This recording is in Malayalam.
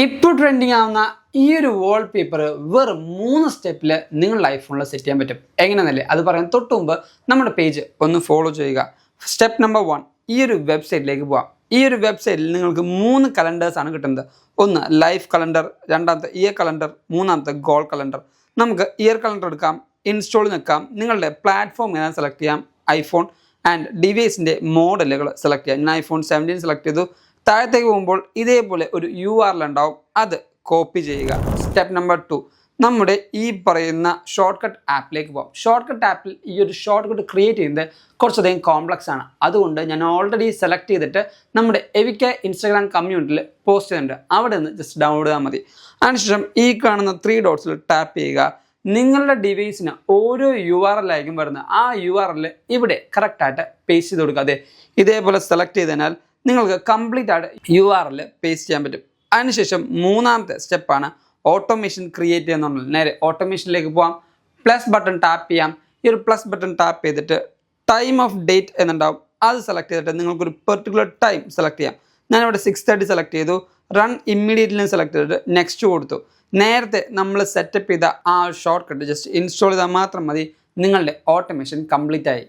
ഇപ്പോൾ ട്രെൻഡിങ് ആവുന്ന ഈ ഒരു വാൾപേപ്പർ വെറും 3 സ്റ്റെപ്പിൽ നിങ്ങളുടെ ഐഫോണിൽ സെറ്റ് ചെയ്യാൻ പറ്റും. എങ്ങനെയെന്നല്ലേ അത് പറയാൻ തൊട്ട് മുമ്പ് നമ്മുടെ പേജ് ഒന്ന് ഫോളോ ചെയ്യുക. സ്റ്റെപ്പ് നമ്പർ 1, ഈ ഒരു വെബ്സൈറ്റിലേക്ക് പോവാം. ഈ ഒരു വെബ്സൈറ്റിൽ നിങ്ങൾക്ക് 3 കലണ്ടേഴ്സാണ് കിട്ടുന്നത്. ഒന്ന് ലൈഫ് കലണ്ടർ, രണ്ടാമത്തെ ഇയർ കലണ്ടർ, മൂന്നാമത്തെ ഗോൾ കലണ്ടർ. നമുക്ക് ഇയർ കലണ്ടർ എടുക്കാം, ഇൻസ്റ്റോൾ നിൽക്കാം, നിങ്ങളുടെ പ്ലാറ്റ്ഫോം ഏതാണ് സെലക്ട് ചെയ്യാം, ഐഫോൺ ആൻഡ് ഡിവൈസിൻ്റെ മോഡലുകൾ സെലക്ട് ചെയ്യാം. ഞാൻ ഐഫോൺ 17 സെലക്ട് ചെയ്തു. താഴത്തേക്ക് പോകുമ്പോൾ ഇതേപോലെ ഒരു URL ഉണ്ടാവും, അത് കോപ്പി ചെയ്യുക. സ്റ്റെപ്പ് നമ്പർ 2, നമ്മുടെ ഈ പറയുന്ന ഷോർട്ട് കട്ട് ആപ്പിലേക്ക് പോകാം. ഷോർട്ട് കട്ട് ആപ്പിൽ ഈ ഒരു ഷോർട്ട് കട്ട് ക്രിയേറ്റ് ചെയ്യുന്നത് കുറച്ചധികം കോംപ്ലക്സ് ആണ്. അതുകൊണ്ട് ഞാൻ ഓൾറെഡി സെലക്ട് ചെയ്തിട്ട് നമ്മുടെ എവിക്ക ഇൻസ്റ്റാഗ്രാം കമ്മ്യൂണിറ്റിയിൽ പോസ്റ്റ് ചെയ്തിട്ടുണ്ട്. അവിടെ നിന്ന് ജസ്റ്റ് ഡൗൺലോഡ് ചെയ്താൽ മതി. അതിനുശേഷം ഈ കാണുന്ന 3 ഡോട്ട്സിൽ ടാപ്പ് ചെയ്യുക. നിങ്ങളുടെ ഡിവൈസിന് ഓരോ URL ആയിരിക്കും വരുന്നത്. ആ URL ഇവിടെ കറക്റ്റായിട്ട് പേസ്റ്റ് ചെയ്ത് കൊടുക്കുക. അതെ, ഇതേപോലെ സെലക്ട് ചെയ്തതിനാൽ നിങ്ങൾക്ക് കംപ്ലീറ്റ് ആയിട്ട് URL പേസ്റ്റ് ചെയ്യാൻ പറ്റും. അതിനുശേഷം മൂന്നാമത്തെ സ്റ്റെപ്പാണ് ഓട്ടോമേഷൻ ക്രിയേറ്റ് ചെയ്യുന്നുള്ളത്. നേരെ ഓട്ടോമേഷനിലേക്ക് പോകാം. പ്ലസ് ബട്ടൺ ടാപ്പ് ചെയ്യാം. ഈ ഒരു പ്ലസ് ബട്ടൺ ടാപ്പ് ചെയ്തിട്ട് ടൈം ഓഫ് ഡേറ്റ് എന്നുണ്ടാവും, അത് സെലക്ട് ചെയ്തിട്ട് നിങ്ങൾക്കൊരു പെർട്ടിക്കുലർ ടൈം സെലക്ട് ചെയ്യാം. ഞാനിവിടെ 6:30 സെലക്ട് ചെയ്തു. റൺ ഇമ്മീഡിയറ്റ്ലി സെലക്ട് ചെയ്തിട്ട് നെക്സ്റ്റ് കൊടുത്തു. നേരത്തെ നമ്മൾ സെറ്റപ്പ് ചെയ്ത ആ ഷോർട്ട് കട്ട് ജസ്റ്റ് ഇൻസ്റ്റാൾ ചെയ്താൽ മാത്രം മതി, നിങ്ങളുടെ ഓട്ടോമേഷൻ കംപ്ലീറ്റ് ആയി.